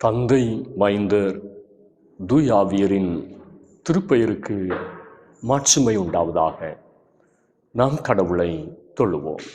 தந்தை, மைந்தர், தூயாவியரின் திருப்பெயருக்கு மாட்சிமை உண்டாவதாக. நாம் கடவுளை தொழுவோம்.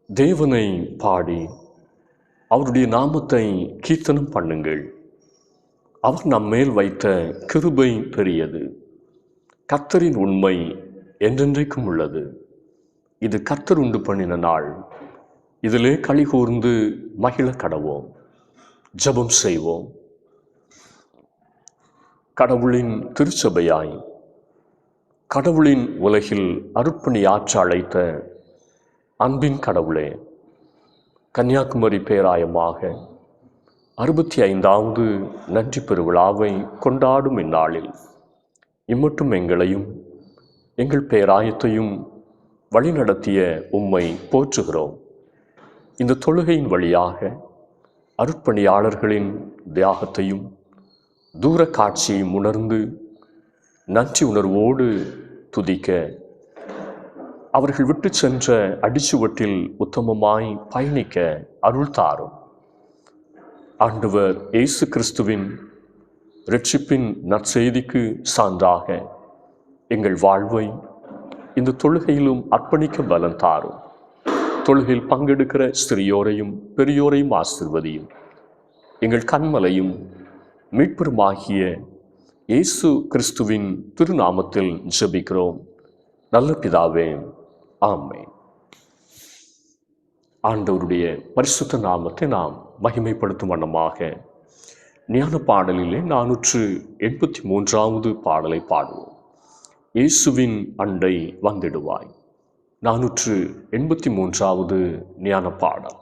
தேவனை பாடி அவருடைய நாமத்தை கீர்த்தனம் பண்ணுங்கள். அவர் நம்மேல் வைத்த கிருபை பெரியது. கர்த்தரின் உண்மை என்றென்றைக்கும் உள்ளது. இது கர்த்தர் உண்டு பண்ணின நாள், இதிலே களி கூர்ந்து மகிழ கடவோம். ஜெபம் செய்வோம். கடவுளின் திருச்சபையாய் கடவுளின் உலகில் அருட்பணியாற்ற அழைத்த அன்பின் கடவுளே, கன்னியாகுமரி பேராயமாக 65வது நன்றி பெருவிழாவை கொண்டாடும் இந்நாளில் இம்மட்டும் எங்களையும் எங்கள் பேராயத்தையும் வழிநடத்திய உம்மை போற்றுகிறோம். இந்த தொழுகையின் வழியாக அருட்பணியாளர்களின் தியாகத்தையும் தூர காட்சியையும் உணர்ந்து நன்றி உணர்வோடு துதிக்க, அவர்கள் விட்டு சென்ற அடிச்சுவட்டில் உத்தமமாய் பயணிக்க அருள் தாரும். ஆண்டவர் இயேசு கிறிஸ்துவின் இரட்சிப்பின் நற்செய்திக்கு சான்றாக எங்கள் வாழ்வை இந்த தொழுகையிலும் அர்ப்பணிக்க பலன் தாரும். தொழுகையில் பங்கெடுக்கிற சிறியோரையும் பெரியோரையும் ஆசீர்வதியும். எங்கள் கன்மலையும் மீட்பருமாகிய இயேசு கிறிஸ்துவின் திருநாமத்தில் ஜெபிக்கிறோம் நல்ல பிதாவே, ஆமென். ஆண்டவருடைய பரிசுத்த நாமத்தை நாம் மகிமைப்படுத்தும் வண்ணமாக ஞான பாடலிலே 483வது பாடலை பாடுவோம். இயேசுவின் அண்டை வந்திடுவாய். 483வது ஞான பாடல்.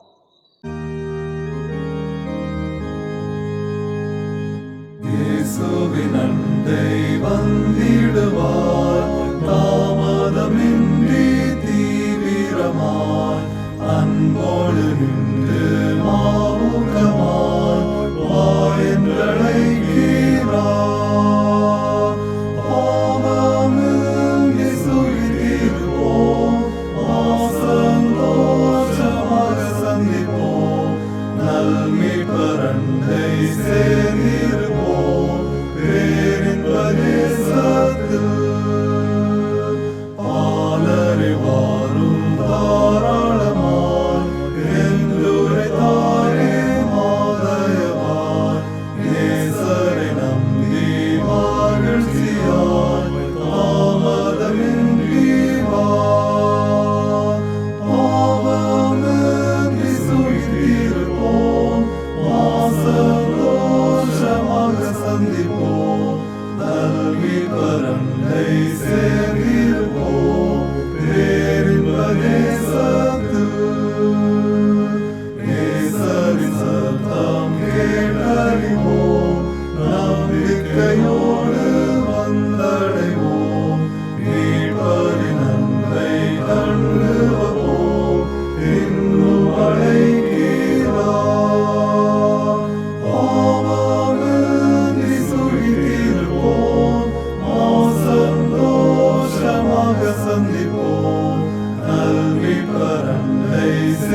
இயேசுவின் அண்டை வந்திடுவாய், தாமதமின்றி தீவிரமாய் அன்போடு நின்று மாமுகமாய் வா என்றழைக்கிறார். பாவமில் இயேசுவிலிருப்போம், சந்தோஷமாக சந்திப்போம், நல்மீட்பர் அண்டை சேர்ந்திருப்போம் பேரின்ப தேசத்தில். பால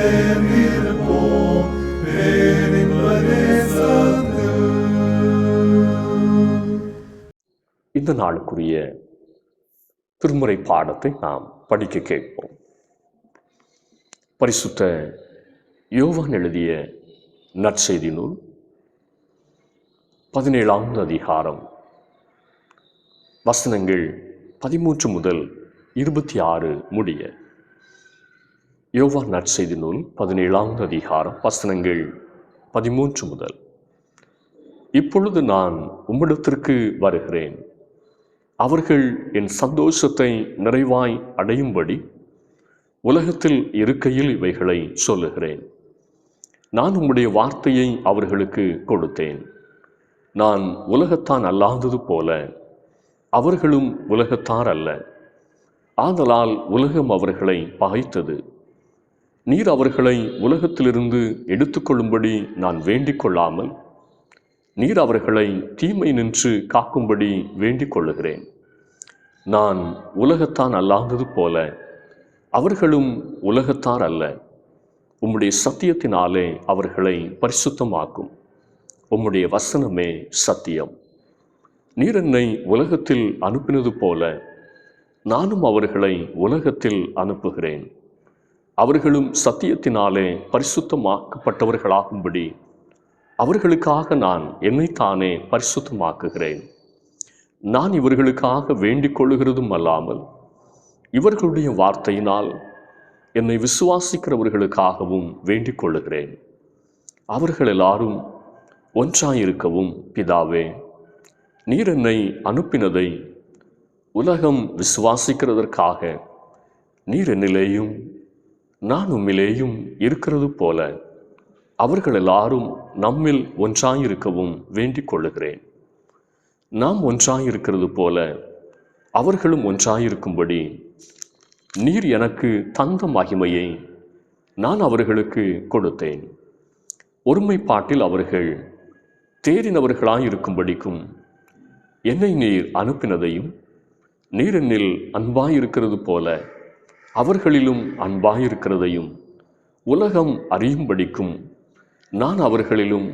சேர்ந்திருப்போம் பேரின்ப தேசத்தில். இந்த நாளுக்குரிய திருமுறை பாடத்தை நாம் படிக்க கேட்போம். பரிசுத்த யோவான் எழுதிய நற்செய்தி நூல் 17ஆம் அதிகாரம் வசனங்கள் 13 முதல் 26 முடிய. யோவான் நற்செய்தி நூல் 17ஆம் அதிகாரம் வசனங்கள் 13 முதல். இப்பொழுது நான் உம்மிடத்திற்கு வருகிறேன். அவர்கள் என் சந்தோஷத்தை நிறைவாய் அடையும்படி உலகத்தில் இருக்கையில் இவைகளை சொல்லுகிறேன். நான் உம்முடைய வார்த்தையை அவர்களுக்கு கொடுத்தேன். நான் உலகத்தான் அல்லாதது போல அவர்களும் உலகத்தார் அல்ல. ஆதலால் உலகம் அவர்களை பகைத்தது. நீர் அவர்களை உலகத்திலிருந்து எடுத்துக்கொள்ளும்படி நான் வேண்டிக் கொள்ளாமல் நீர் அவர்களை தீமை நின்று காக்கும்படி வேண்டிக் கொள்ளுகிறேன். நான் உலகத்தான் அல்லாதது போல அவர்களும் உலகத்தார் அல்ல. உம்முடைய சத்தியத்தினாலே அவர்களை பரிசுத்தமாக்கும். உம்முடைய வசனமே சத்தியம். நீர் என்னை உலகத்தில் அனுப்பினது போல நானும் அவர்களை உலகத்தில் அனுப்புகிறேன். அவர்களும் சத்தியத்தினாலே பரிசுத்தமாக்கப்பட்டவர்களாகும்படி அவர்களுக்காக நான் என்னைத்தானே பரிசுத்தமாக்குகிறேன். நான் இவர்களுக்காக வேண்டிக் கொள்ளுகிறதும் அல்லாமல் இவர்களுடைய வார்த்தையினால் என்னை விசுவாசிக்கிறவர்களுக்காகவும் வேண்டிக் கொள்ளுகிறேன். அவர்கள் எல்லாரும் ஒன்றாயிருக்கவும் பிதாவே, நீர் என்னை அனுப்பினதை உலகம் விசுவாசிக்கிறதற்காக நீர் என்னிலேயும் நான் உம்மிலேயும் இருக்கிறது போல அவர்கள் எல்லாரும் நம்மில் ஒன்றாயிருக்கவும் வேண்டிக் கொள்ளுகிறேன். நாம் ஒன்றாயிருக்கிறது போல அவர்களும் ஒன்றாயிருக்கும்படி நீர் எனக்கு தந்த மகிமையை நான் அவர்களுக்கு கொடுத்தேன். ஒருமைப்பாட்டில் அவர்கள் தேறினவர்களாயிருக்கும்படிக்கும் என்னை நீர் அனுப்பினதையும் நீர் என்னில் அன்பாயிருக்கிறது போல அவர்களிலும் அன்பாயிருக்கிறதையும் உலகம் அறியும்படிக்கும் நான் அவர்களிலும்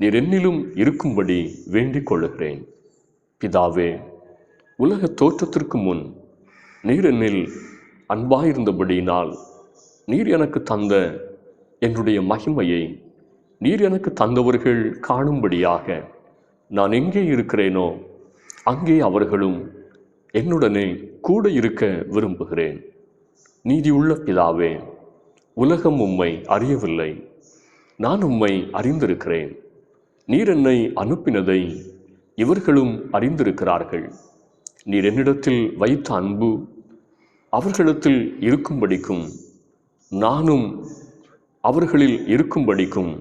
நீர் என்னிலும் இருக்கும்படி வேண்டிக் கொள்ளுகிறேன். பிதாவே, உலக தோற்றத்திற்கு முன் நீர் என்னில் அன்பாயிருந்தபடியினால் நீர் எனக்கு தந்த என்னுடைய மகிமையை நீர் எனக்கு தந்தவர்கள் காணும்படியாக நான் எங்கே இருக்கிறேனோ அங்கே அவர்களும் என்னுடனே கூட இருக்க விரும்புகிறேன். நீதியுள்ள பிதாவே, உலகம் உம்மை அறியவில்லை, நான் உம்மை அறிந்திருக்கிறேன். நீர் என்னை அனுப்பினதை இவர்களும் அறிந்திருக்கிறார்கள். நீர் என்னிடத்தில் வைத்த அன்பு அவர்களிடத்தில் இருக்கும்படிக்கும் நானும் அவர்களில் இருக்கும்படிக்கும்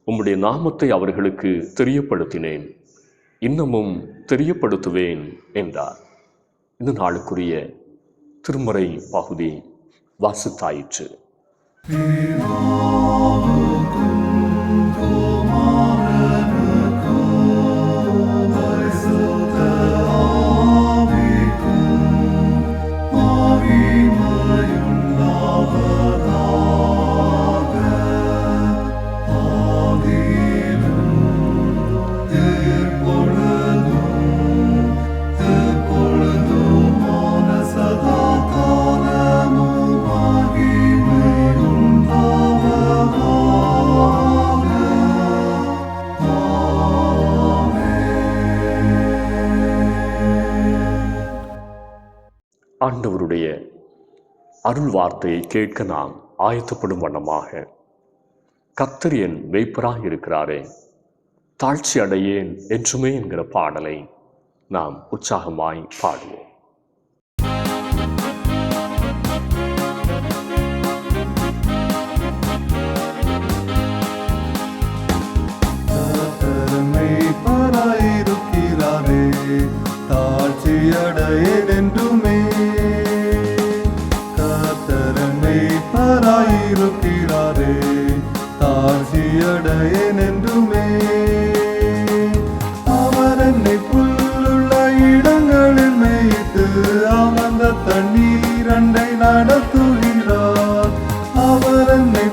உம்முடைய நாமத்தை அவர்களுக்கு தெரியப்படுத்தினேன், இன்னமும் தெரியப்படுத்துவேன் என்றார். இந்த நாளுக்குரிய திருமறை பகுதி வாசித்தாயிற்று. ஆண்டவருடைய அருள் வார்த்தையை கேட்க நாம் ஆயத்தப்படும் வண்ணமாக, கர்த்தர் என் மேய்ப்பராய் இருக்கிறாரே, தாழ்ச்சி அடையேன் என்றுமே என்கிற பாடலை நாம் உற்சாகமாய் பாடுவோம். தாழ்ச்சியடையேன் என்றுமே, கர்த்தரமைப்பராயிருக்கிறாரே, தாழ்ச்சியடையேன் என்றுமே. அவர் என்னை புல்லுள்ள இடங்களில் மேய்த்து அமர்ந்த தண்ணீர் அண்டை நடத்துகிறார். அவர் என்னை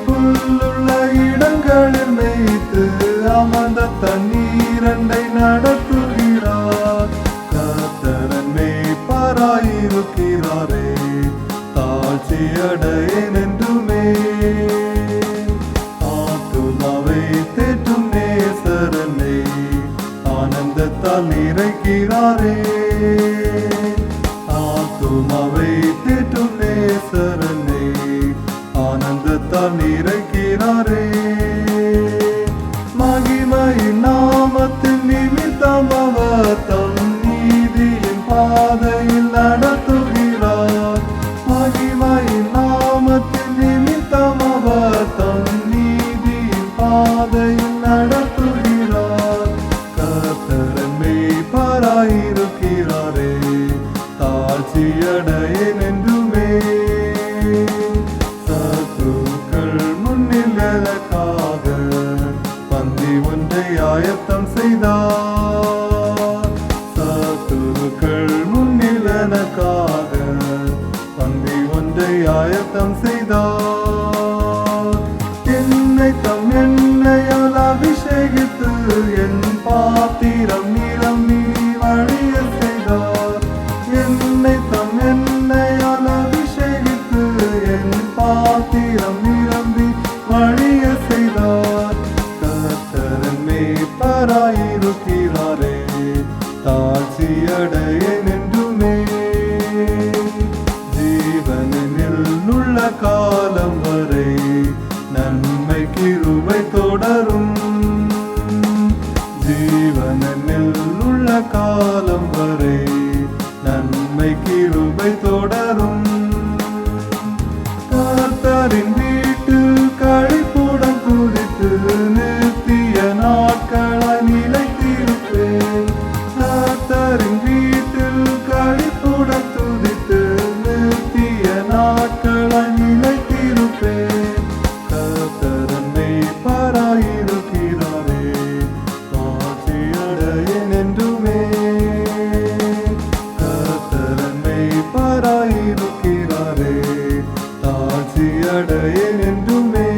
நிறைக்கிறாரே. மகிமையின் நாமத்தின் நிமித்தம் அவர் தம் நீதியின் பாதையில் நடத்துகிறார். மகிமையின் நாமத்தின் நிமித்தம் அவர் தம் நீதியின் பாதையில் நடத்துகிறார். கர்த்தர் மேய்ப்பராயிருக்கிறாரே, தாழ்ச்சியடையேன் என்றுமே. சத்துருக்கள் முன்னில் எனக்காக பந்தி ஒன்றை ஆயத்தம் செய்தார். சத்துருக்கள் முன்னில் எனக்காக பந்தி ஒன்றை ஆயத்தம் செய்தார். என்னை தம் எண்ணெயால் அபிஷேகித்து என் பாத்திரம் நிரம்பி வழிய செய்தார். என்னை தம் எண்ணெயால் அபிஷேகித்து என் பாத்திரம் நிரம்பி வழிய செய்தார். கர்த்தர் மேய்ப்பராயிருக்கிறாரே, தாழ்ச்சியடையேன் என்றுமே. ஜீவனில் உள்ள காலம் வரை நன்மை கிருபை தொடரும். ஜீவனில் உள்ள காலம் வரை நன்மை கிருபை தொடரும். கர்த்தரின் வீட்டில் களிப்புடன் துதித்து நித்திய நாட்களாய் நிலைத்திருப்பேன். கர்த்தரின் வீட்டில் களிப்புடன் துதித்து நித்திய நாட்களாய் நிலைத்திருப்பேன். கர்த்தர் மேய்ப்பராயிருக்கிறாரே, தாழ்ச்சியடையேன் என்றுமே. கர்த்தர் மேய்ப்பராயிருக்கிறாரே, தாழ்ச்சியடையேன் என்றுமே.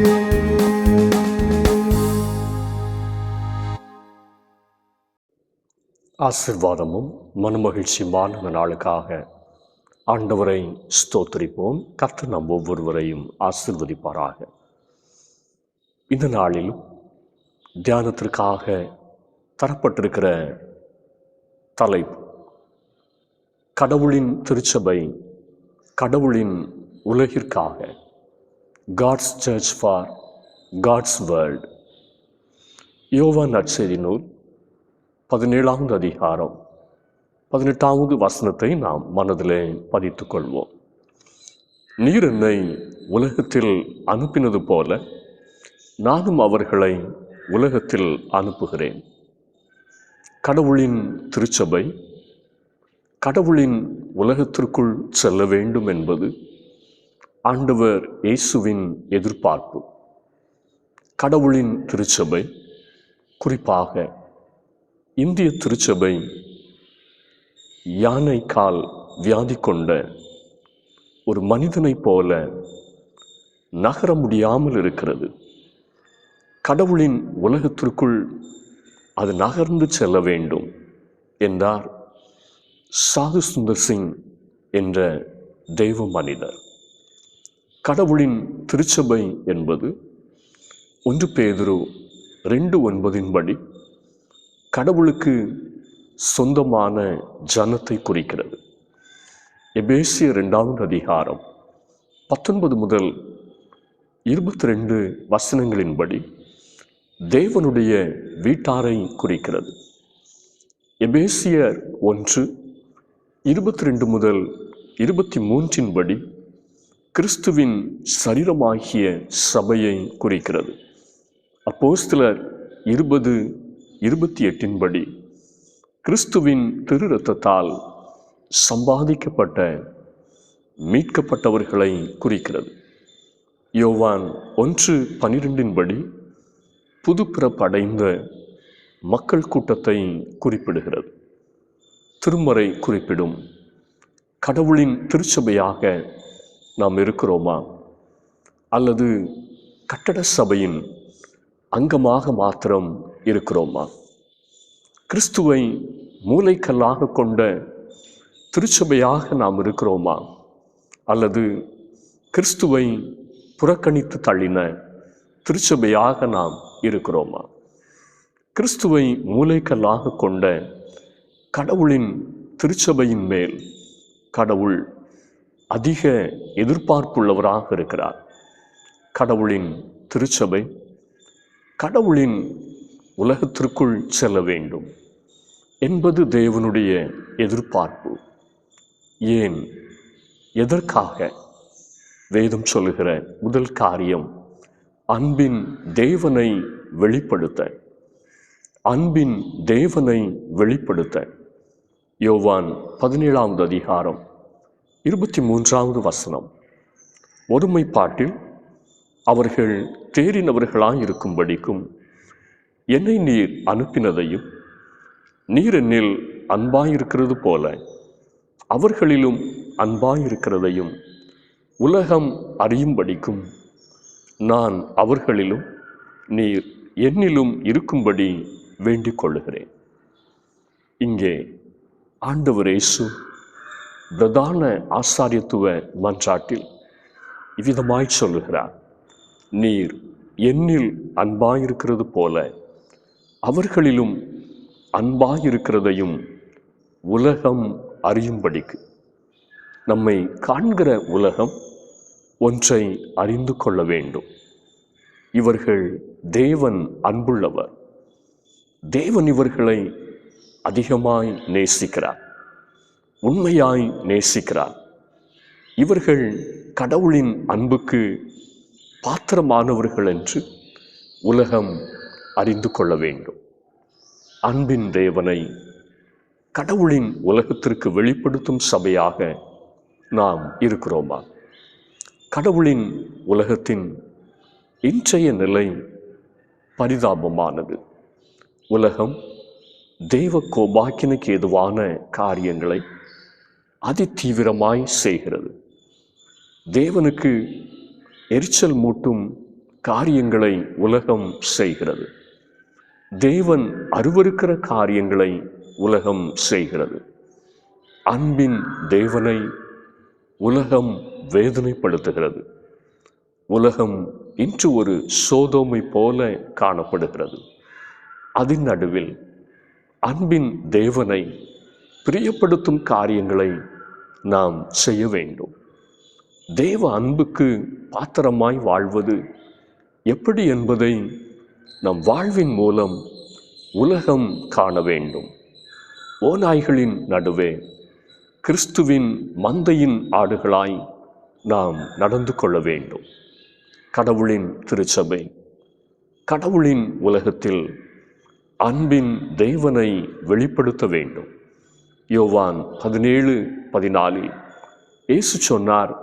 ஆசீர்வாதமும் மனமகிழ்ச்சியுமான இந்த நாளுக்காக ஆண்டவரை ஸ்தோத்திரிப்போம். கர்த்தர் நம் ஒவ்வொருவரையும் ஆசீர்வதிப்பாராக. இந்த நாளிலும் தியானத்திற்காக தரப்பட்டிருக்கிற தலைப்பு கடவுளின் திருச்சபை, கடவுளின் உலகிற்காக, God's church for God's world. Yovan நற்செய்தி நூல் 17வது அதிகாரம் 18வது வசனத்தை நாம் மனதிலே பதித்துக் கொள்வோம். நீர் என்னை உலகத்தில் அனுப்பினது போல நானும் அவர்களை உலகத்தில் அனுப்புகிறேன். கடவுளின் திருச்சபை கடவுளின் உலகத்திற்குள் செல்ல வேண்டும் என்பது ஆண்டவர் இயேசுவின் எதிர்பார்ப்பு. கடவுளின் திருச்சபை, குறிப்பாக இந்திய திருச்சபை, யானை கால் வியாதி கொண்ட ஒரு மனிதனைப் போல நகர முடியாமல் இருக்கிறது. கடவுளின் உலகத்திற்குள் அது நகர்ந்து செல்ல வேண்டும் என்றார் சாது சுந்தர் சிங் என்ற தெய்வ மனிதர். கடவுளின் திருச்சபை என்பது 1 பேதுரு 2:9 படி கடவுளுக்கு சொந்தமான ஜனத்தை குறிக்கிறது. எபேசியர் 2வது அதிகாரம் 19 முதல் 22 வசனங்களின்படி தேவனுடைய வீட்டாரை குறிக்கிறது. எபேசியர் 1:22 முதல் 23 படி கிறிஸ்துவின் சரீரமாகிய சபையை குறிக்கிறது. அப்போஸ்தலர் 20:28 படி கிறிஸ்துவின் திரு இரத்தத்தால் சம்பாதிக்கப்பட்ட மீட்கப்பட்டவர்களை குறிக்கிறது. யோவான் 1:12 படி புதுப்பிறப்படைந்த மக்கள் கூட்டத்தை குறிப்பிடுகிறது. திருமறை குறிப்பிடும் கடவுளின் திருச்சபையாக நாம் இருக்கிறோமா, அல்லது கட்டட சபையின் அங்கமாக மாத்திரம் இருக்கிறோமா? கிறிஸ்துவை மூலைக்கல்லாக கொண்ட திருச்சபையாக நாம் இருக்கிறோமா, அல்லது கிறிஸ்துவை புறக்கணித்து தள்ளின திருச்சபையாக நாம் இருக்கிறோமா? கிறிஸ்துவை மூலைக்கல்லாக கொண்ட கடவுளின் திருச்சபையின் மேல் கடவுள் அதிக எதிர்பார்ப்புள்ளவராக இருக்கிறார். கடவுளின் திருச்சபை கடவுளின் உலகத்திற்குள் செல்ல வேண்டும் என்பது தேவனுடைய எதிர்பார்ப்பு. ஏன், எதற்காக? வேதம் சொல்லுகிற முதல் காரியம் அன்பின் தேவனை வெளிப்படுத்த. அன்பின் தேவனை வெளிப்படுத்த. யோவான் 17வது அதிகாரம் 23வது வசனம். ஒருமைப்பாட்டில் அவர்கள் தேறினவர்களாயிருக்கும்படிக்கும் என்னை நீர் அனுப்பினதையும் நீர் என்னில் அன்பாயிருக்கிறது போல அவர்களிலும் அன்பாயிருக்கிறதையும் உலகம் அறியும்படிக்கும் நான் அவர்களிலும் நீர் என்னிலும் இருக்கும்படி வேண்டிக் கொள்ளுகிறேன். இங்கே ஆண்டவர் இயேசு பிரதான ஆசாரியத்துவ மன்றாட்டில் இவ்விதமாய் சொல்லுகிறார், நீர் என்னில் அன்பாயிருக்கிறது போல அவர்களிலும் அன்பாயிருக்கிறதையும் உலகம் அறியும்படிக்கு. நம்மை காண்கிற உலகம் ஒன்றை அறிந்து கொள்ள வேண்டும். இவர்கள் தேவன் அன்புள்ளவர். தேவன் இவர்களை அதிகமாய் நேசிக்கிறார், உண்மையாய் நேசிக்கிறார். இவர்கள் கடவுளின் அன்புக்கு பாத்திரமானவர்கள் என்று உலகம் அறிந்து கொள்ள வேண்டும். அன்பின் தேவனை கடவுளின் உலகத்திற்கு வெளிப்படுத்தும் சபையாக நாம் இருக்கிறோமா? கடவுளின் உலகத்தின் இன்றைய நிலை பரிதாபமானது. உலகம் தெய்வ கோபாக்கினுக்கு ஏதுவான காரியங்களை அதிதீவிரமாய் செய்கிறது. தேவனுக்கு எரிச்சல் மூட்டும் காரியங்களை உலகம் செய்கிறது. தேவன் அருவருக்கிற காரியங்களை உலகம் செய்கிறது. அன்பின் தேவனை உலகம் வேதனைப்படுத்துகிறது. உலகம் இன்று ஒரு சோதோமை போல காணப்படுகிறது. அதன் நடுவில் அன்பின் தேவனை பிரியப்படுத்தும் காரியங்களை நாம் செய்ய வேண்டும். தேவ அன்புக்கு பாத்திரமாய் வாழ்வது எப்படி என்பதை நம் வாழ்வின் மூலம் உலகம் காண வேண்டும். ஓநாய்களின் நடுவே கிறிஸ்துவின் மந்தையின் ஆடுகளாய் நாம் நடந்து கொள்ள வேண்டும். கடவுளின் திருச்சபை கடவுளின் உலகத்தில் அன்பின் தேவனை வெளிப்படுத்த வேண்டும். யோவான் 17:14 இயேசு சொன்னார்,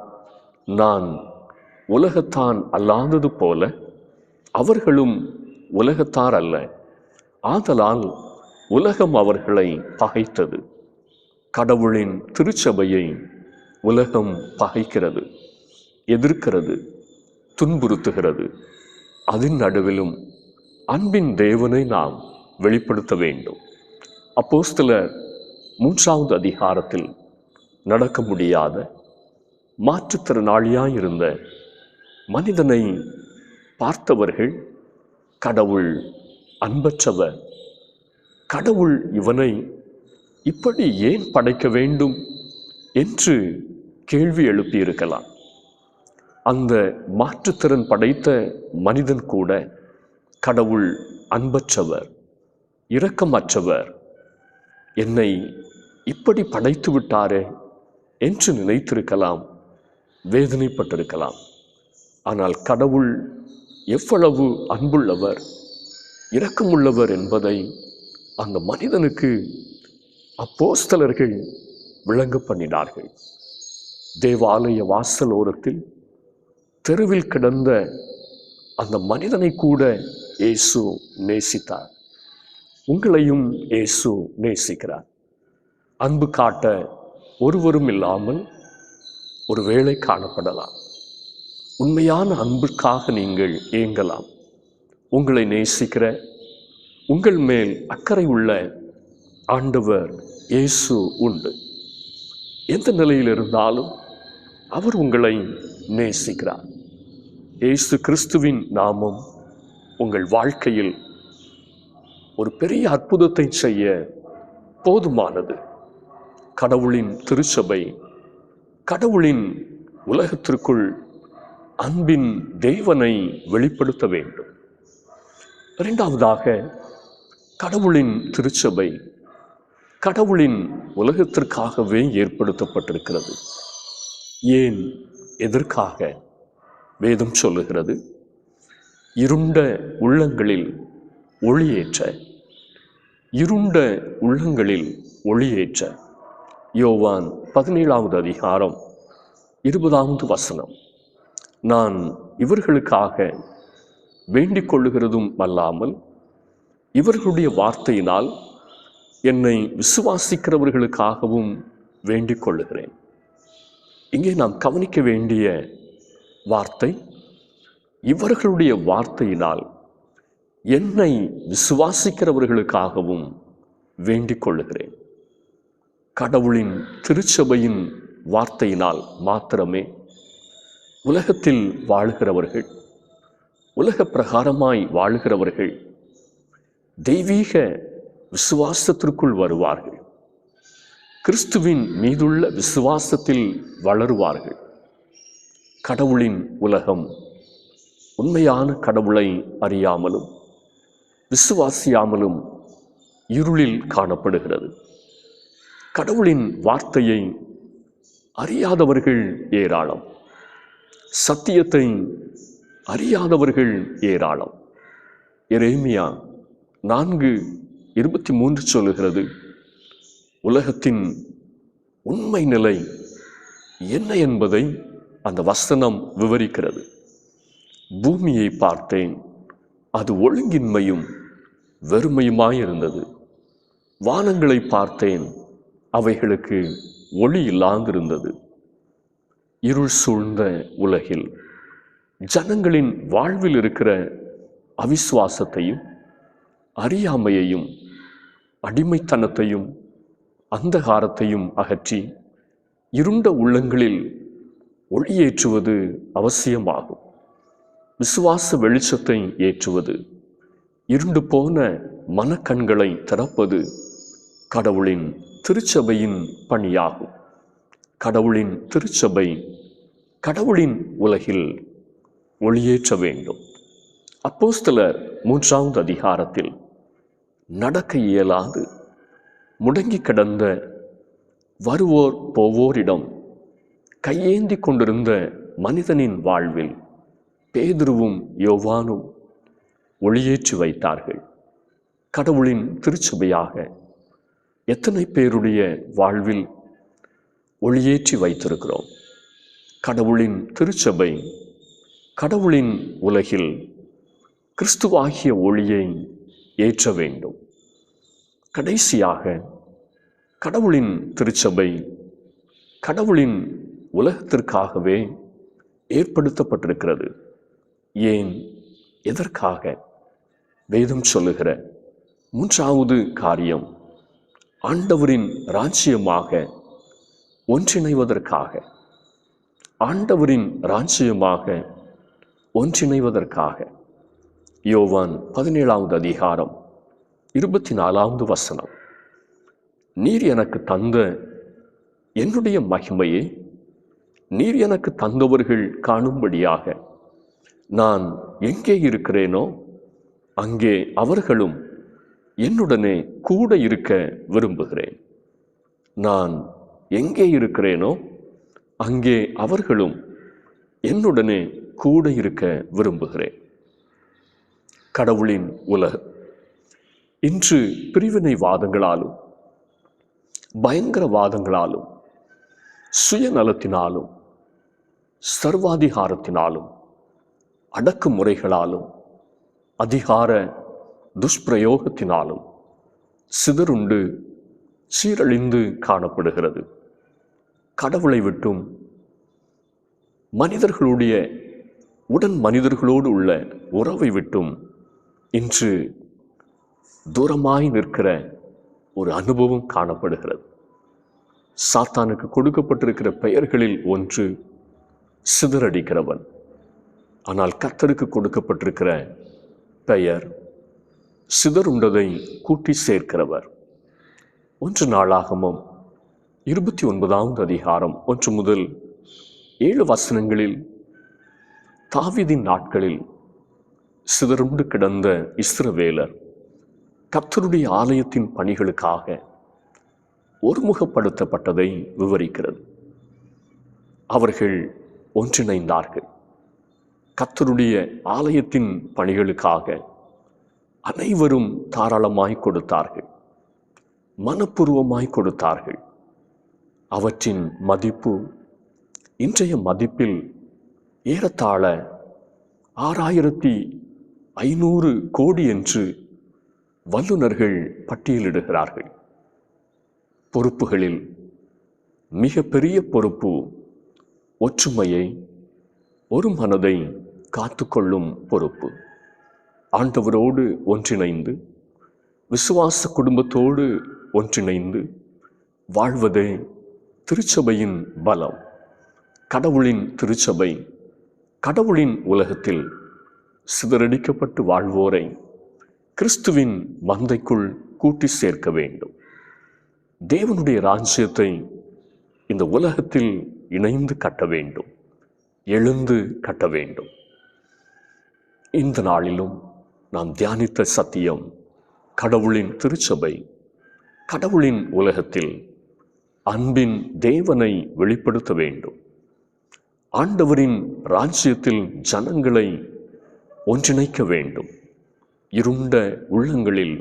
நான் உலகத்தான் அல்லாதது போல அவர்களும் உலகத்தார் அல்ல, ஆதலால் உலகம் அவர்களை பகைத்தது. கடவுளின் திருச்சபையை உலகம் பகைக்கிறது, எதிர்க்கிறது, துன்புறுத்துகிறது. அதன் நடுவிலும் அன்பின் தேவனை நாம் வெளிப்படுத்த வேண்டும். அப்போஸ்தலர் 3வது அதிகாரத்தில் நடக்க முடியாத மாற்றுத்திறனாளியாயிருந்த மனிதனை பார்த்தவர்கள், கடவுள் அன்பற்றவர், கடவுள் இவனை இப்படி ஏன் படைக்க வேண்டும் என்று கேள்வி எழுப்பியிருக்கலாம். அந்த மாற்றுத்திறன் படைத்த மனிதன் கூட கடவுள் அன்பற்றவர், இரக்கமற்றவர், என்னை இப்படி படைத்து விட்டாரே என்று நினைத்திருக்கலாம், வேதனைப்பட்டிருக்கலாம். ஆனால் கடவுள் எவ்வளவு அன்புள்ளவர், இரக்கமுள்ளவர் என்பதை அந்த மனிதனுக்கு அப்போஸ்தலர்கள் விளங்க பண்ணினார்கள். தேவாலய வாசல் ஓரத்தில் தெருவில் கிடந்த அந்த மனிதனை கூட இயேசு நேசித்தார். உங்களையும் இயேசு நேசிக்கிறார். அன்பு காட்ட ஒருவரும் இல்லாமல் ஒருவேளை காணப்படலாம். உண்மையான அன்பிற்காக நீங்கள் ஏங்கலாம். உங்களை நேசிக்கிற, உங்கள் மேல் அக்கறை உள்ள ஆண்டவர் இயேசு உண்டு. எந்த நிலையில் இருந்தாலும் அவர் உங்களை நேசிக்கிறார். இயேசு கிறிஸ்துவின் நாமம் உங்கள் வாழ்க்கையில் ஒரு பெரிய அற்புதத்தை செய்ய போதுமானது. கடவுளின் திருச்சபை கடவுளின் உலகத்திற்குள் அன்பின் தேவனை வெளிப்படுத்த வேண்டும். இரண்டாவதாக, கடவுளின் திருச்சபை கடவுளின் உலகத்திற்காகவே ஏற்படுத்தப்பட்டிருக்கிறது. ஏன், எதற்காக? வேதம் சொல்லுகிறது, இருண்ட உள்ளங்களில் ஒளியேற்ற. இருண்ட உள்ளங்களில் ஒளியேற்ற. யோவான் 17வது அதிகாரம் 20வது வசனம். நான் இவர்களுக்காக வேண்டிக் கொள்ளுகிறதும் அல்லாமல் இவர்களுடைய வார்த்தையினால் என்னை விசுவாசிக்கிறவர்களுக்காகவும் வேண்டிக் கொள்ளுகிறேன். இங்கே நாம் கவனிக்க வேண்டிய வார்த்தை, இவர்களுடைய வார்த்தையினால் என்னை விசுவாசிக்கிறவர்களுக்காகவும் வேண்டிக் கொள்ளுகிறேன். கடவுளின் திருச்சபையின் வார்த்தையினால் மாத்திரமே உலகத்தில் வாழுகிறவர்கள், உலக பிரகாரமாய் வாழுகிறவர்கள் தெய்வீக விசுவாசத்திற்குள் வருவார்கள். கிறிஸ்துவின் மீதுள்ள விசுவாசத்தில் வளருவார்கள். கடவுளின் உலகம் உண்மையான கடவுளை அறியாமலும் விசுவாசியாமலும் இருளில் காணப்படுகிறது. கடவுளின் வார்த்தையை அறியாதவர்கள் ஏராளம். சத்தியத்தை அறியாதவர்கள் ஏராளம். எரேமியா 4:23 சொல்லுகிறது, உலகத்தின் உண்மை நிலை என்ன என்பதை அந்த வசனம் விவரிக்கிறது. பூமியை பார்த்தேன், அது ஒழுங்கின்மையும் வெறுமையுமாயிருந்தது. வானங்களை பார்த்தேன், அவைகளுக்கு ஒளி இல்லாதிருந்தது. இருள் சூழ்ந்த உலகில் ஜனங்களின் வாழ்வில் இருக்கிற அவிசுவாசத்தையும் அறியாமையையும் அடிமைத்தனத்தையும் அந்தகாரத்தையும் அகற்றி இருண்ட உள்ளங்களில் ஒளியேற்றுவது அவசியமாகும். விசுவாச வெளிச்சத்தை ஏற்றுவது, இருண்டு போன மனக்கண்களை திறப்பது கடவுளின் திருச்சபையின் பணியாகும். கடவுளின் திருச்சபை கடவுளின் உலகில் ஒளியேற்ற வேண்டும். அப்போஸ்தலர் 3வது அதிகாரத்தில் நடக்க இயலாது முடங்கி கிடந்த வருவோர் போவோரிடம் கையேந்தி கொண்டிருந்த மனிதனின் வாழ்வில் பேதுருவும் யோவானும் ஒளியேற்றி வைத்தார்கள். கடவுளின் திருச்சபையாக எத்தனை பேருடைய வாழ்வில் ஒளியேற்றி வைத்திருக்கிறோம்? கடவுளின் திருச்சபை கடவுளின் உலகில் கிறிஸ்துவாகிய ஒளியை ஏற்ற வேண்டும். கடைசியாக, கடவுளின் திருச்சபை கடவுளின் உலகத்திற்காகவே ஏற்படுத்தப்பட்டிருக்கிறது. ஏன், எதற்காக? வேதம் சொல்லுகிற 3வது காரியம், ஆண்டவரின் ராஜ்யமாக ஒன்றிணைவதற்காக. ஆண்டவரின் ராஜ்யமாக ஒன்றிணைவதற்காக. யோவான் 17வது அதிகாரம் 24வது வசனம். நீர் எனக்கு தந்த என்னுடைய மகிமையை நீர் எனக்கு தந்தவர்கள் காணும்படியாக நான் எங்கே இருக்கிறேனோ அங்கே அவர்களும் என்னுடனே கூட இருக்க விரும்புகிறேன். நான் எங்கே இருக்கிறேனோ அங்கே அவர்களும் என்னுடனே கூட இருக்க விரும்புகிறேன். கடவுளின் உலகம் இன்று பிரிவினைவாதங்களாலும் பயங்கரவாதங்களாலும் சுயநலத்தினாலும் சர்வாதிகாரத்தினாலும் அடக்குமுறைகளாலும் அதிகார துஷ்பிரயோகத்தினாலும் சிதறுண்டு சீரழிந்து காணப்படுகிறது. கடவுளை விட்டும் மனிதர்களுடைய உடன் மனிதர்களோடு உள்ள உறவை விட்டும் இன்று தூரமாய் நிற்கிற ஒரு அனுபவம் காணப்படுகிறது. சாத்தானுக்கு கொடுக்கப்பட்டிருக்கிற பெயர்களில் ஒன்று சிதறடிக்கிறவன். ஆனால் கர்த்தருக்கு கொடுக்கப்பட்டிருக்கிற பெயர் சிதறுண்டதை கூட்டி சேர்க்கிறவர். 1 நாளாகமம் 29வது அதிகாரம் 1 முதல் 7 வசனங்களில் தாவீதின் நாட்களில் சிதறுண்டு கிடந்த இஸ்ரவேலர் கர்த்தருடைய ஆலயத்தின் பணிகளுக்காக ஒருமுகப்படுத்தப்பட்டதை விவரிக்கிறது. அவர்கள் ஒன்றிணைந்தார்கள். கர்த்தருடைய ஆலயத்தின் பணிகளுக்காக அனைவரும் தாராளமாய் கொடுத்தார்கள், மனப்பூர்வமாய் கொடுத்தார்கள். அவற்றின் மதிப்பு இன்றைய மதிப்பில் ஏறத்தாழ 6500 கோடி என்று வல்லுநர்கள் பட்டியலிடுகிறார்கள். பொறுப்புகளில் மிக பெரிய பொறுப்பு ஒற்றுமையை, ஒரு மனதை காத்துக்கொள்ளும் பொறுப்பு. ஆண்டவரோடு ஒன்றிணைந்து, விசுவாச குடும்பத்தோடு ஒன்றிணைந்து வாழ்வதே திருச்சபையின் பலம். கடவுளின் திருச்சபை கடவுளின் உலகத்தில் சிதறடிக்கப்பட்டு வாழ்வோரை கிறிஸ்துவின் மந்தைக்குள் கூட்டி சேர்க்க வேண்டும். தேவனுடைய ராஜ்யத்தை இந்த உலகத்தில் இணைந்து கட்ட வேண்டும், எழுந்து கட்ட வேண்டும். இந்த நாளிலும் நாம் தியானித்த சத்தியம், கடவுளின் திருச்சபை கடவுளின் உலகத்தில் அன்பின் தேவனை வெளிப்படுத்த வேண்டும். ஆண்டவரின் ராஜ்யத்தில் ஜனங்களை ஒன்றிணைக்க வேண்டும். இருண்ட உள்ளங்களில்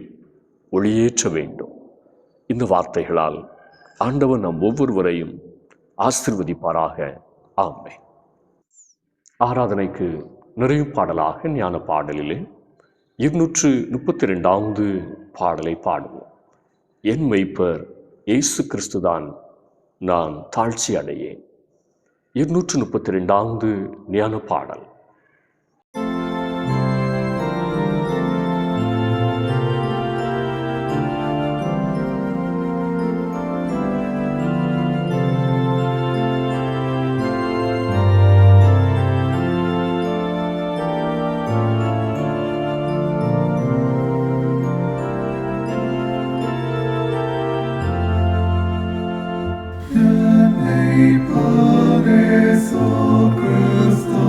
ஒளியேற்ற வேண்டும். இந்த வார்த்தைகளால் ஆண்டவர் நம் ஒவ்வொருவரையும் ஆசீர்வதிப்பாராக. ஆமென். ஆராதனைக்கு நிறைவு பாடலாக ஞான பாடலிலே 232வது பாடலை பாடுவோம். என் மெய்ப்பர் இயேசு கிறிஸ்துதான், நான் தாழ்ச்சி அடையேன். 232வது ஞான பாடல். Pareso Cristo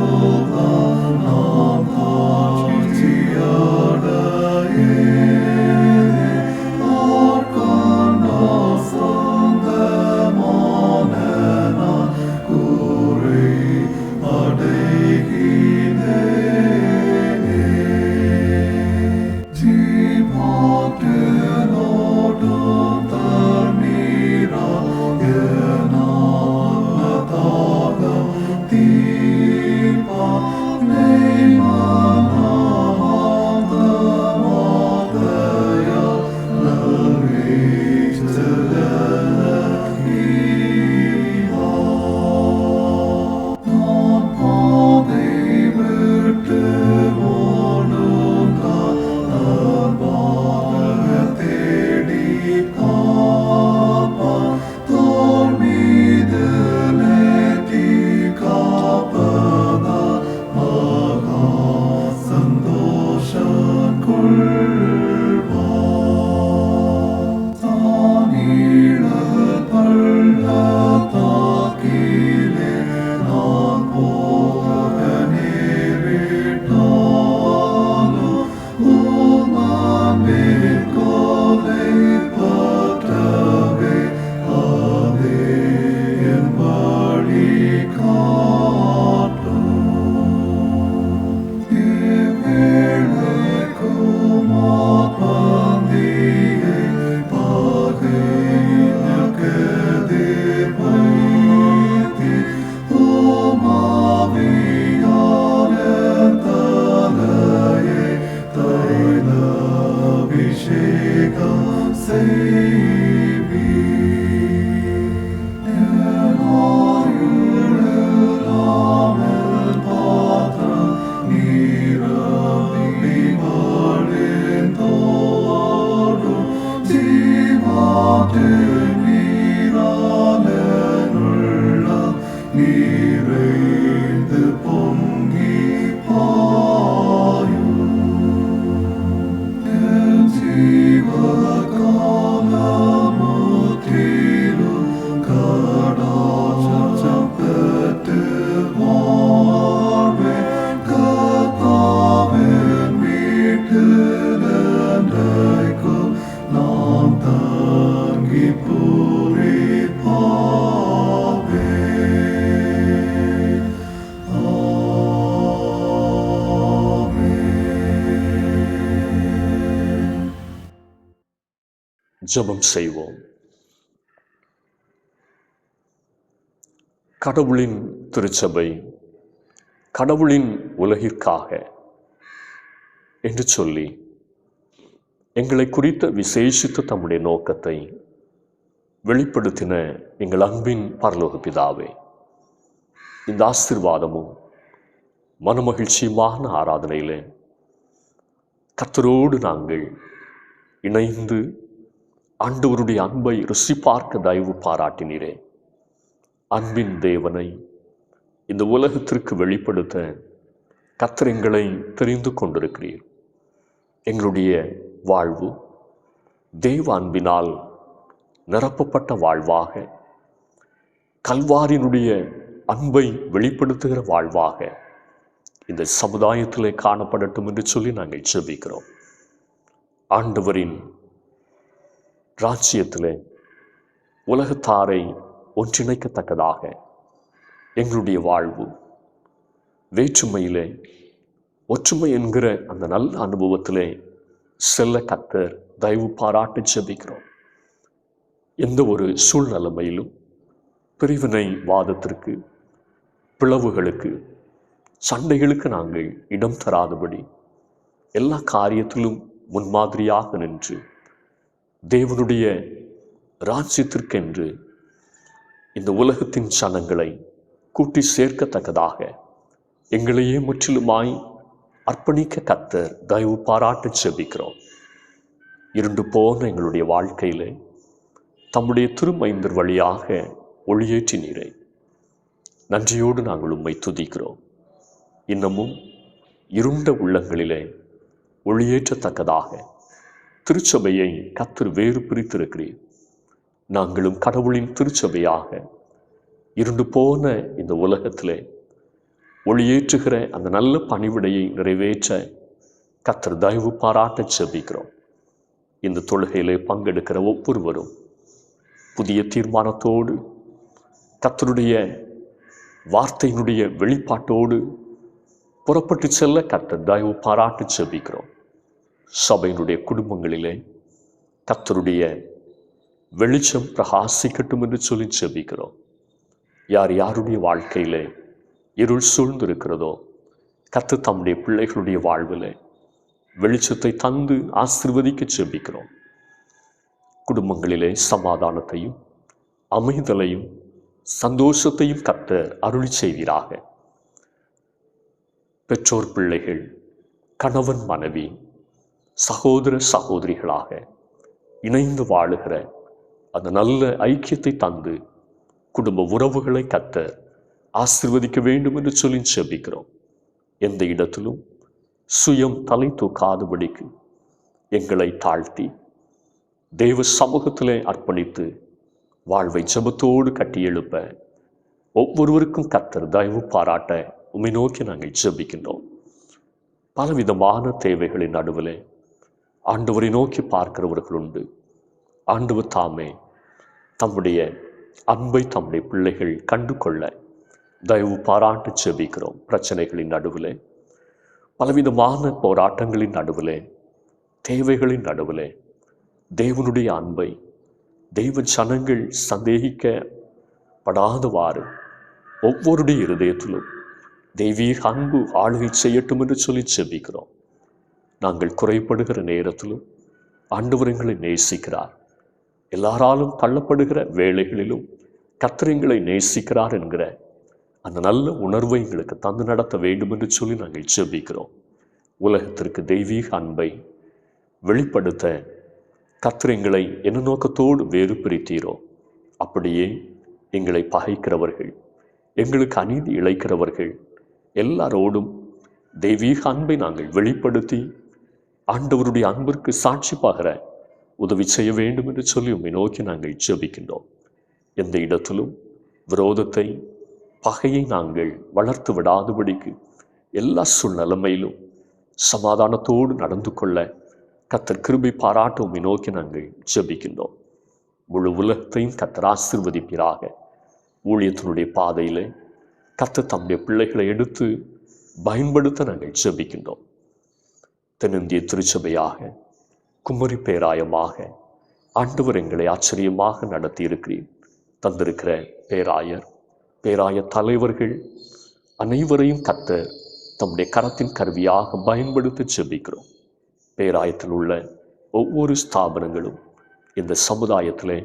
ஜெபம் செய்வோம். கடவுளின் திருச்சபை கடவுளின் உலகிற்காக என்று சொல்லி எங்களை குறித்த விசேஷித்த தம்முடைய நோக்கத்தை வெளிப்படுத்தின எங்கள் அன்பின் பரலோக பிதாவே, இந்த ஆசீர்வாதமும் மனமகிழ்ச்சியுமான ஆராதனையிலே கர்த்தரோடு நாங்கள் இணைந்து ஆண்டவருடைய அன்பை ருசி பார்க்க தயவு பாராட்டினீரே. அன்பின் தேவனை இந்த உலகத்திற்கு வெளிப்படுத்த கர்த்தர் எங்களை தெரிந்து கொண்டிருக்கிறீர். எங்களுடைய வாழ்வு தேவ அன்பினால் நிரப்பப்பட்ட வாழ்வாக, கல்வாரினுடைய அன்பை வெளிப்படுத்துகிற வாழ்வாக இந்த சமுதாயத்திலே காணப்படட்டும் என்று சொல்லி நாங்கள் ஜெபிக்கிறோம். ஆண்டவரின் ராஜ்யத்திலே உலகத்தாரை ஒன்றிணைக்கத்தக்கதாக எங்களுடைய வாழ்வு வேற்றுமையிலே ஒற்றுமை என்கிற அந்த நல்ல அனுபவத்திலே செல்ல கர்த்தர் தயவு பாராட்டி ஜெபிக்கிறோம். எந்த ஒரு சூழ்நிலைமையிலும் பிரிவினை வாதத்திற்கு, பிளவுகளுக்கு, சண்டைகளுக்கு நாங்கள் இடம் தராதபடி எல்லா காரியத்திலும் முன்மாதிரியாக நின்று தேவனுடைய ராஜ்யத்திற்கென்று இந்த உலகத்தின் சனங்களை கூட்டி சேர்க்கத்தக்கதாக எங்களையே முற்றிலுமாய் அர்ப்பணிக்க கர்த்தர் தயவு பாராட்டி ஜெபிக்கிறோம். இருண்டு போன எங்களுடைய வாழ்க்கையிலே தம்முடைய திருமைந்தர் வழியாக ஒளியேற்றினீரே. நன்றியோடு நாங்கள் உம்மை துதிக்கிறோம். இன்னமும் இருண்ட உள்ளங்களிலே ஒளியேற்றத்தக்கதாக திருச்சபையை கர்த்தர் வேறு பிரித்திருக்கிறீர். நாங்களும் கடவுளின் திருச்சபையாக இருண்டு போன இந்த உலகத்திலே ஒளியேற்றுகிற அந்த நல்ல பணிவிடையை நிறைவேற்ற கர்த்தர் தயவு பாராட்ட ஜெபிக்கிறோம். இந்த தொழுகையிலே பங்கெடுக்கிற ஒவ்வொருவரும் புதிய தீர்மானத்தோடு கர்த்தருடைய வார்த்தையினுடைய வெளிப்பாட்டோடு புறப்பட்டு செல்ல கர்த்தர் தயவு பாராட்டி ஜெபிக்கிறோம். சபையினுடைய குடும்பங்களிலே கர்த்தருடைய வெளிச்சம் பிரகாசிக்கட்டும் என்று சொல்லி ஜெபிக்கிறோம். யார் யாருடைய வாழ்க்கையிலே இருள் சூழ்ந்திருக்கிறதோ கர்த்தர் தம்முடைய பிள்ளைகளுடைய வாழ்விலே வெளிச்சத்தை தந்து ஆசீர்வதிக்க ஜெபிக்கிறோம். குடும்பங்களிலே சமாதானத்தையும் அமைதலையும் சந்தோஷத்தையும் கர்த்தர் அருளி செய்வீராக. பெற்றோர் பிள்ளைகள், கணவன் மனைவி, சகோதர சகோதரிகளாக இணைந்து வாழுகிற அந்த நல்ல ஐக்கியத்தை தந்து குடும்ப உறவுகளை கர்த்தர் ஆசீர்வதிக்க வேண்டும் என்று சொல்லி ஜெபிக்கிறோம். எந்த இடத்திலும் சுயம் தலை தூக்காதபடிக்கு எங்களை தாழ்த்தி தேவ சமூகத்திலே அர்ப்பணித்து வாழ்வை ஜெபத்தோடு கட்டியெழுப்ப ஒவ்வொருவருக்கும் கர்த்தர் தயவு பாராட்ட உம்மை நோக்கி நாங்கள் ஜெபிக்கின்றோம். பலவிதமான தேவைகளின் நடுவிலே ஆண்டவரை நோக்கி பார்க்கிறவர்கள் உண்டு. ஆண்டவர் தாமே தம்முடைய அன்பை தம்முடைய பிள்ளைகள் கண்டு கொள்ள தயவு பாராட்டு ஜெபிக்கிறோம். பிரச்சனைகளின் நடுவிலே, பலவிதமான போராட்டங்களின் நடுவிலே, தேவைகளின் நடுவிலே தேவனுடைய அன்பை தெய்வ ஜனங்கள் சந்தேகிக்கப்படாதவாறு ஒவ்வொருடைய இருதயத்திலும் தெய்வீக அன்பு ஆளுகை செய்யட்டும் என்று சொல்லி ஜெபிக்கிறோம். நாங்கள் குறைபடுகிற நேரத்திலும் ஆண்டவர் எங்களை நேசிக்கிறார். எல்லாராலும் தள்ளப்படுகிற வேளைகளிலும் கர்த்தர் எங்களை நேசிக்கிறார் என்கிற அந்த நல்ல உணர்வை எங்களுக்கு தந்து நடத்த வேண்டும் என்று சொல்லி நாங்கள் ஜெபிக்கிறோம். உலகத்திற்கு தெய்வீக அன்பை வெளிப்படுத்த கர்த்தர் எங்களை என்ன நோக்கத்தோடு வேறு பிரித்தீரோ அப்படியே எங்களை பகைக்கிறவர்கள், எங்களுக்கு அநீதி இழைக்கிறவர்கள் எல்லாரோடும் தெய்வீக அன்பை நாங்கள் வெளிப்படுத்தி ஆண்டவருடைய அன்பிற்கு சாட்சி பகர உதவி செய்ய வேண்டும் என்று சொல்லி உம்மை நோக்கி நாங்கள் ஜெபிக்கின்றோம். எந்த இடத்திலும் விரோதத்தை, பகையை நாங்கள் வளர்த்து விடாதபடிக்கு எல்லா சூழ்நிலைமையிலும் சமாதானத்தோடு நடந்து கொள்ள கர்த்தர் கிருபை பாராட்ட உம்மை நோக்கி நாங்கள் ஜெபிக்கின்றோம். முழு உலகத்தையும் கர்த்தர் ஆசீர்வதிப்பீராக. ஊழியத்தினுடைய பாதையிலே கர்த்தர் தம்முடைய பிள்ளைகளை எடுத்து பயன்படுத்த நாங்கள் ஜெபிக்கின்றோம். தென்னிந்திய திருச்சபையாக, குமரி பேராயமாக, ஆண்டவர் எங்களை ஆச்சரியமாக நடத்தி இருக்கிறேன். தந்திருக்கிற பேராய தலைவர்கள் அனைவரையும் கர்த்தர் தம்முடைய கரத்தின் கருவியாக பயன்படுத்தி ஜெபிக்கிறோம். பேராயத்தில் உள்ள ஒவ்வொரு ஸ்தாபனங்களும் இந்த சமுதாயத்தில்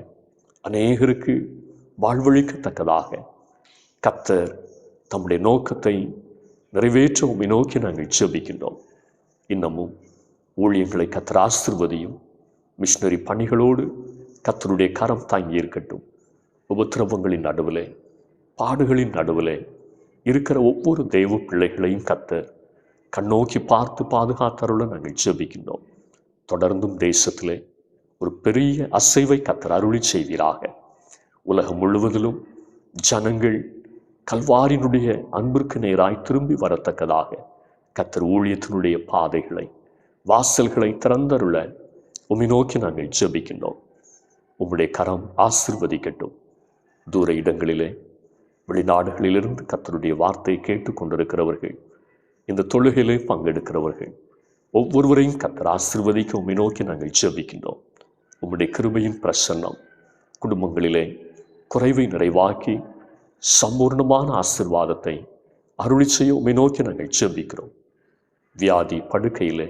அநேகருக்கு வாழ்வழிக்கத்தக்கதாக கர்த்தர் தம்முடைய நோக்கத்தை நிறைவேற்ற உம்மை நோக்கி நாங்கள் ஜெபிக்கின்றோம். இன்னமும் ஊழியங்களை கர்த்தர் ஆசீர்வதியும். மிஷனரி பணிகளோடு கர்த்தருடைய கரம் தாங்கி இருக்கட்டும். உபத்திரவங்களின் நடுவில், பாடுகளின் நடுவில் இருக்கிற ஒவ்வொரு தெய்வ பிள்ளைகளையும் கர்த்தர் கண்ணோக்கி பார்த்து பாதுகாத்தருள நாங்கள் ஜெபிக்கின்றோம். தொடர்ந்தும் தேசத்திலே ஒரு பெரிய அசைவை கர்த்தர் அருளி செய்வீராக. உலகம் முழுவதிலும் ஜனங்கள் கல்வாரினுடைய அன்பிற்கு நேராய் திரும்பி வரத்தக்கதாக கர்த்தர் ஊழியத்தினுடைய பாதைகளை, வாசல்களை திறந்தருள உம்மை நோக்கி நாங்கள் ஜெபிக்கின்றோம். உம்முடைய கரம் ஆசீர்வதிக்கட்டும். தூர இடங்களிலே, வெளிநாடுகளிலிருந்து கர்த்தருடைய வார்த்தையை கேட்டுக்கொண்டிருக்கிறவர்கள், இந்த தொழுகையிலே பங்கெடுக்கிறவர்கள் ஒவ்வொருவரையும் கர்த்தர் ஆசீர்வதிக்க உம்மை நோக்கி நாங்கள் ஜெபிக்கின்றோம். உம்முடைய கிருபையின் பிரசன்னம் குடும்பங்களிலே குறைவை நிறைவாக்கி சம்பூர்ணமான ஆசீர்வாதத்தை அருளி செய்ய உம்மை நோக்கி நாங்கள் ஜெபிக்கிறோம். வியாதி படுக்கையிலே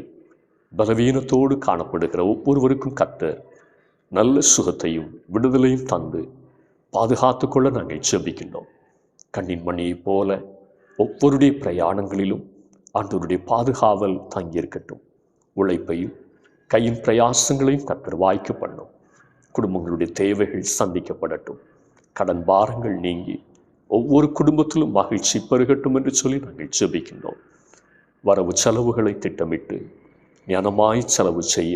பலவீனத்தோடு காணப்படுகிற ஒவ்வொருவருக்கும் கர்த்தர் நல்ல சுகத்தையும் விடுதலையும் தந்து பாதுகாத்து கொள்ள நாங்கள் ஜெபிக்கின்றோம். கண்ணின் மணியைப் போல ஒவ்வொருடைய பிரயாணங்களிலும் ஆண்டவருடைய பாதுகாவல் தங்கியிருக்கட்டும். உழைப்பையும் கையின் பிரயாசங்களையும் கர்த்தர் வாய்க்க பண்ணும். குடும்பங்களுடைய தேவைகள் சந்திக்கப்படட்டும். கடன் பாரங்கள் நீங்கி ஒவ்வொரு குடும்பத்திலும் மகிழ்ச்சி பெருகட்டும் என்று சொல்லி நாங்கள் ஜெபிக்கின்றோம். வரவு செலவுகளை திட்டமிட்டு ஞானமாய் செலவு செய்ய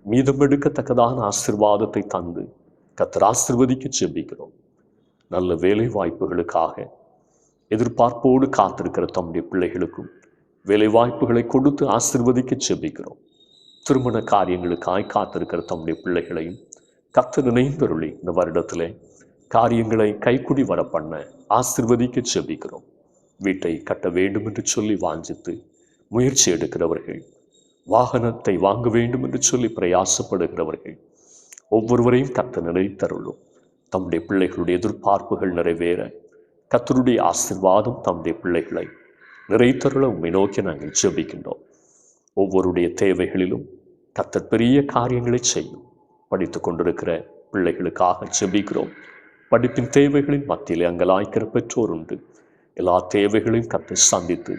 மீதமெடுக்கத்தக்கதான ஆசீர்வாதத்தை தந்து கர்த்தர் ஆசீர்வதிக்க ஜெபிக்கிறோம். நல்ல வேலை வாய்ப்புகளுக்காக எதிர்பார்ப்போடு காத்திருக்கிற தம்முடைய பிள்ளைகளுக்கும் வேலை வாய்ப்புகளை கொடுத்து ஆசீர்வதிக்க ஜெபிக்கிறோம். திருமண காரியங்களுக்காய் காத்திருக்கிற தம்முடைய பிள்ளைகளையும் கர்த்தர் நினைந்தருளி இந்த வருடத்திலே காரியங்களை கைக்குடி வர பண்ண ஆசீர்வதிக்க ஜெபிக்கிறோம். வீட்டை கட்ட வேண்டும் என்று சொல்லி வாஞ்சித்து முயற்சி எடுக்கிறவர்கள், வாகனத்தை வாங்க வேண்டும் என்று சொல்லி பிரயாசப்படுகிறவர்கள் ஒவ்வொருவரையும் கர்த்தர் நினைத்தருளும். தம்முடைய பிள்ளைகளுடைய எதிர்பார்ப்புகள் நிறைவேற கர்த்தருடைய ஆசீர்வாதம் தம்முடைய பிள்ளைகளை நிறைத்தருள உம்மை நோக்கி நாங்கள் ஜெபிக்கின்றோம். ஒவ்வொருடைய தேவைகளிலும் கர்த்தர் பெரிய காரியங்களை செய்யும். படித்து கொண்டிருக்கிற பிள்ளைகளுக்காக ஜெபிக்கிறோம். படிப்பின் தேவைகளின் மத்தியிலே அங்கலாய்க்கிற பெற்றோர் உண்டு. எல்லா தேவைகளையும் கர்த்தர் சந்தித்து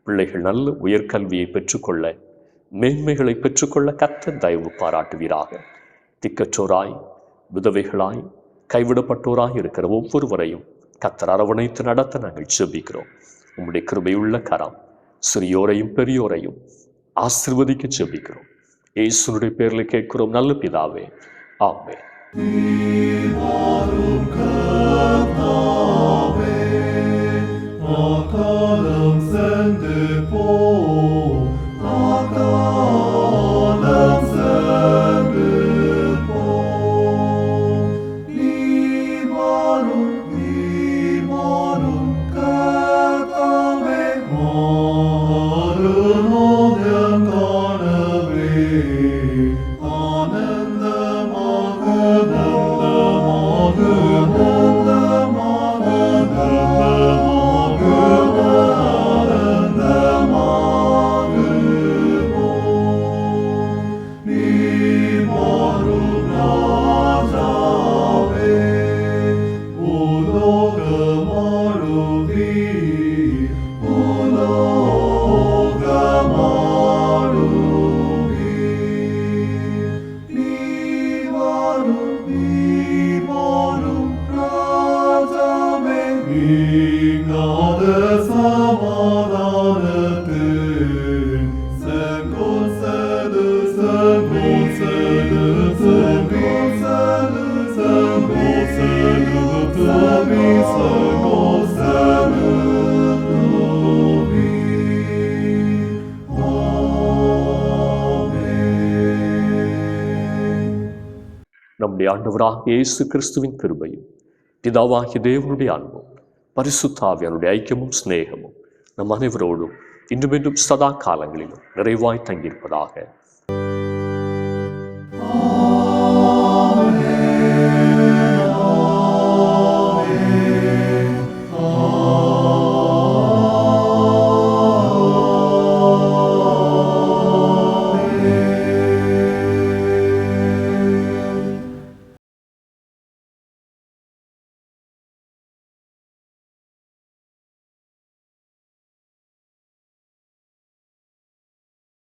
பிள்ளைகள் நல்ல உயர்கல்வியை பெற்றுக்கொள்ள, மேன்மைகளை பெற்றுக்கொள்ள கர்த்தர் தயவு பாராட்டுவீராக. திக்கற்றோராய், விதவைகளாய், கைவிடப்பட்டோராய் இருக்கிற ஒவ்வொருவரையும் கர்த்தர் அரவணைத்து நடத்த நாங்கள் ஜெபிக்கிறோம். உம்முடைய கிருபையுள்ள கரம் சிறியோரையும் பெரியோரையும் ஆசீர்வதிக்க ஜெபிக்கிறோம். இயேசுவினுடைய பேரில் கேட்கிறோம் நல்ல பிதாவே, ஆமென். நம்முடைய ஆண்டவராகிய இயேசு கிறிஸ்துவின் கிருபையும் பிதாவாகிய தேவனுடைய அன்பும் பரிசுத்த ஆவியானுடைய ஐக்கியமும் சிநேகமும் நம் அனைவரோடும் இன்றுமென்றும் சதா காலங்களிலும் நிறைவாய் தங்கியிருப்பதாக.